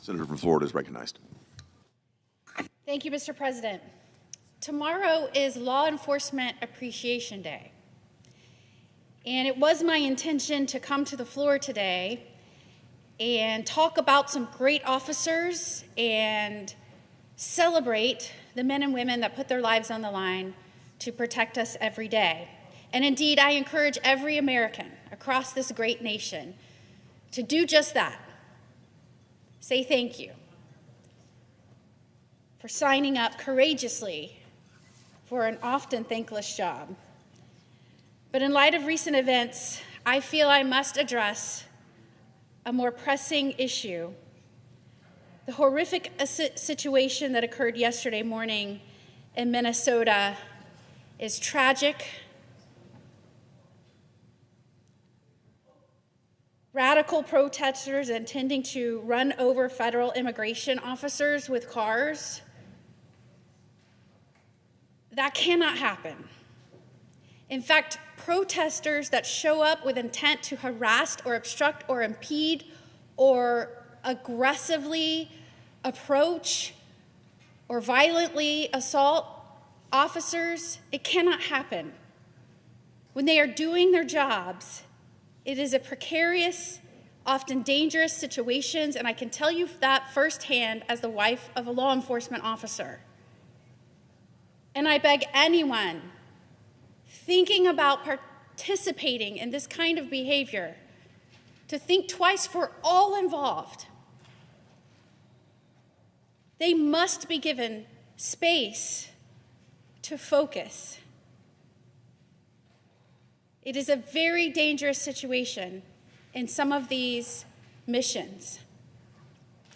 Senator from Florida is recognized. Thank you, Mr. President. Tomorrow is Law Enforcement Appreciation Day. And it was my intention to come to the floor today and talk about some great officers and celebrate the men and women that put their lives on the line to protect us every day. And indeed, I encourage every American across this great nation to do just that. Say thank you for signing up courageously for an often thankless job. But in light of recent events, I feel I must address a more pressing issue. The horrific situation that occurred yesterday morning in Minnesota is tragic. Radical protesters intending to run over federal immigration officers with cars. That cannot happen. In fact, protesters that show up with intent to harass or obstruct or impede or aggressively approach or violently assault officers, it cannot happen. When they are doing their jobs, it is a precarious, often dangerous situations, and I can tell you that firsthand as the wife of a law enforcement officer. And I beg anyone thinking about participating in this kind of behavior to think twice for all involved. They must be given space to focus. It is a very dangerous situation in some of these missions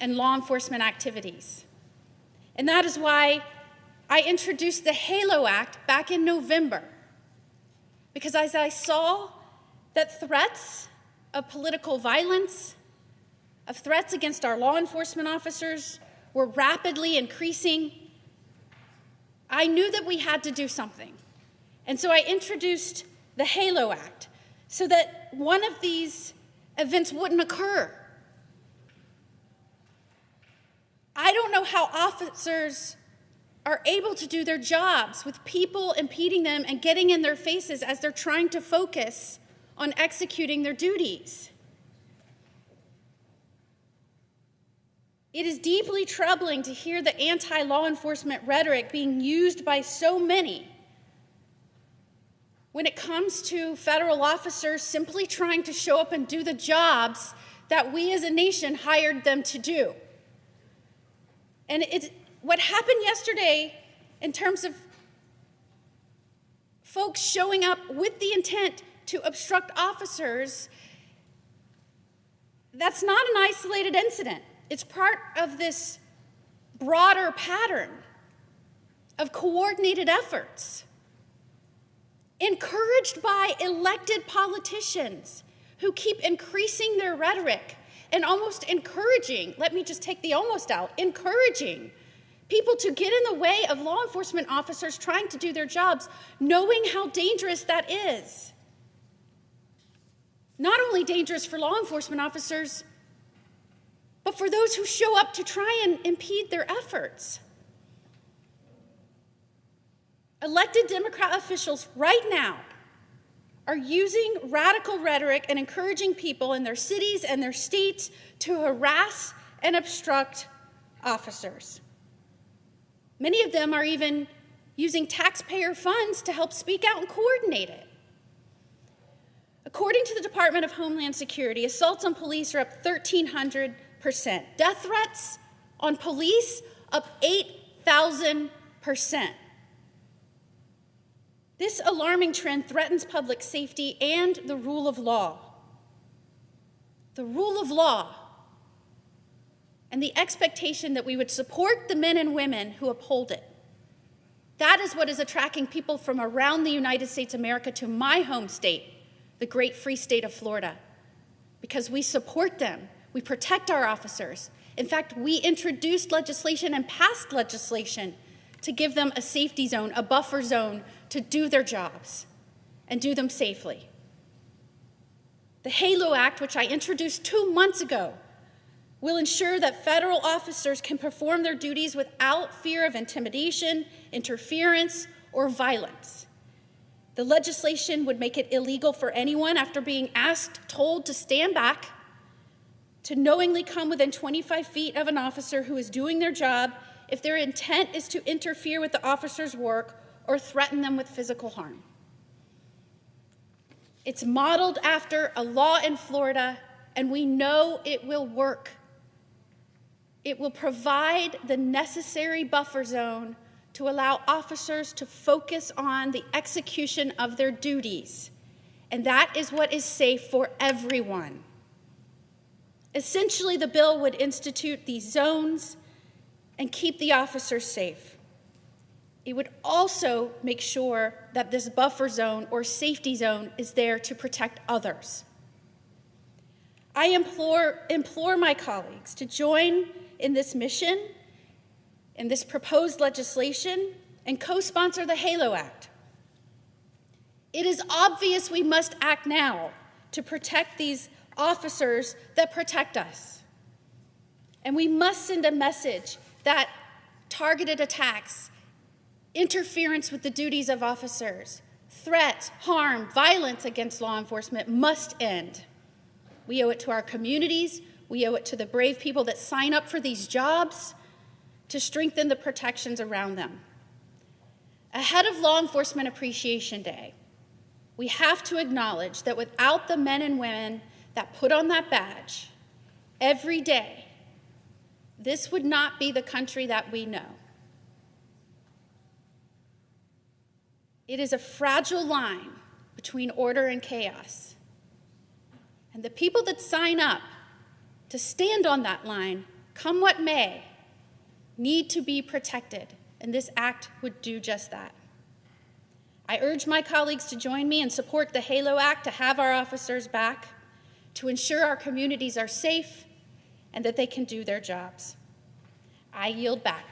and law enforcement activities. And that is why I introduced the HALO Act back in November, because as I saw that threats of political violence, of threats against our law enforcement officers were rapidly increasing, I knew that we had to do something. And so I introduced the HALO Act so that one of these events wouldn't occur. I don't know how officers are able to do their jobs with people impeding them and getting in their faces as they're trying to focus on executing their duties. It is deeply troubling to hear the anti-law enforcement rhetoric being used by so many when it comes to federal officers simply trying to show up and do the jobs that we as a nation hired them to do. And what happened yesterday in terms of folks showing up with the intent to obstruct officers, that's not an isolated incident. It's part of this broader pattern of coordinated efforts, encouraged by elected politicians who keep increasing their rhetoric and almost encouraging, let me just take the almost out, encouraging people to get in the way of law enforcement officers trying to do their jobs, knowing how dangerous that is. Not only dangerous for law enforcement officers, but for those who show up to try and impede their efforts. Elected Democrat officials right now are using radical rhetoric and encouraging people in their cities and their states to harass and obstruct officers. Many of them are even using taxpayer funds to help speak out and coordinate it. According to the Department of Homeland Security, assaults on police are up 1,300%. Death threats on police up 8,000%. This alarming trend threatens public safety and the rule of law. The rule of law and the expectation that we would support the men and women who uphold it. That is what is attracting people from around the United States of America to my home state, the great free state of Florida, because we support them. We protect our officers. In fact, we introduced legislation and passed legislation to give them a safety zone, a buffer zone to do their jobs and do them safely. The HALO Act, which I introduced 2 months ago, will ensure that federal officers can perform their duties without fear of intimidation, interference, or violence. The legislation would make it illegal for anyone, after being told to stand back, to knowingly come within 25 feet of an officer who is doing their job if their intent is to interfere with the officer's work or threaten them with physical harm. It's modeled after a law in Florida, and we know it will work. It will provide the necessary buffer zone to allow officers to focus on the execution of their duties, and that is what is safe for everyone. Essentially, the bill would institute these zones and keep the officers safe. It would also make sure that this buffer zone or safety zone is there to protect others. I implore my colleagues to join in this mission, in this proposed legislation, and co-sponsor the HALO Act. It is obvious we must act now to protect these officers that protect us. And we must send a message that targeted attacks, interference with the duties of officers, threats, harm, violence against law enforcement must end. We owe it to our communities. We owe it to the brave people that sign up for these jobs to strengthen the protections around them. Ahead of Law Enforcement Appreciation Day, we have to acknowledge that without the men and women that put on that badge every day, this would not be the country that we know. It is a fragile line between order and chaos. And the people that sign up to stand on that line, come what may, need to be protected, and this act would do just that. I urge my colleagues to join me and support the HALO Act to have our officers back, to ensure our communities are safe and that they can do their jobs. I yield back.